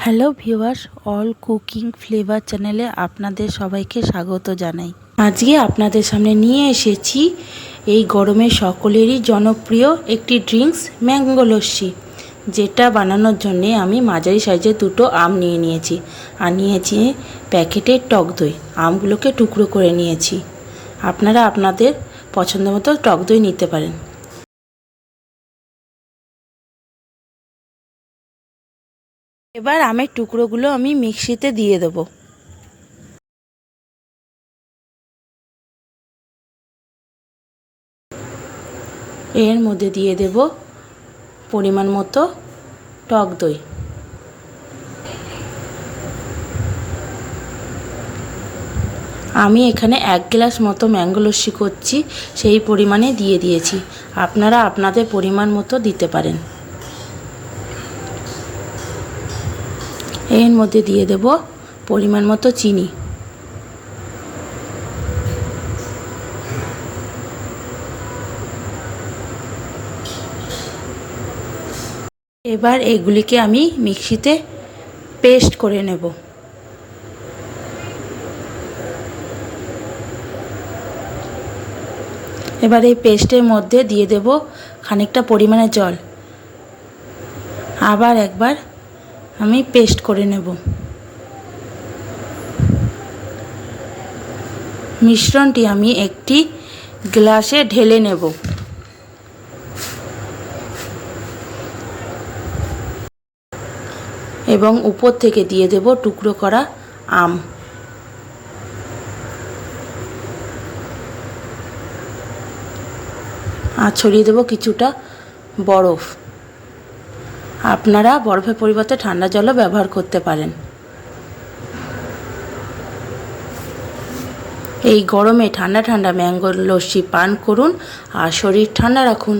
Hello viewers, all cooking flavour চ্যানেলে আপনাদের সবাইকে স্বাগত জানাই। আজকে আপনাদের সামনে নিয়ে এসেছি এই গরমে সকলেরই জনপ্রিয় একটি ড্রিঙ্কস ম্যাঙ্গো লস্যি, যেটা বানানোর জন্যে আমি মাঝারি সাইজের দুটো আম নিয়ে নিয়েছি আর নিয়েছি প্যাকেটের টক দই। আমগুলোকে টুকরো করে নিয়েছি। আপনারা আপনাদের পছন্দ মতো টক দই নিতে পারেন। এবার আমের টুকরোগুলো আমি মিক্সিতে দিয়ে দেব। এর মধ্যে দিয়ে দেব পরিমাণ মতো টক দই। আমি এখানে 1 গ্লাস মতো ম্যাঙ্গো লস্যি করছি, সেই পরিমাণে দিয়ে দিয়েছি। আপনারা আপনাদের পরিমাণ মতো দিতে পারেন। এর মধ্যে দিয়ে দেব পরিমাণ মতো চিনি। এবার এগুলিকে আমি মিক্সিতে পেস্ট করে নেব। এবার এই পেস্টের মধ্যে দিয়ে দেব খানিকটা পরিমাণে জল। আবার একবার আমি পেস্ট করে নেব। মিশ্রণটি আমি একটি গ্লাসে ঢেলে নেব। এবং উপর থেকে দিয়ে দেব টুকরো করা আম। আর ছড়িয়ে দেব কিছুটা বরফ। আপনারা বরফের পরিবর্তে ঠান্ডা জলও ব্যবহার করতে পারেন। এই গরমে ঠান্ডা ঠান্ডা ম্যাঙ্গো লস্যি পান করুন আর শরীর ঠান্ডা রাখুন।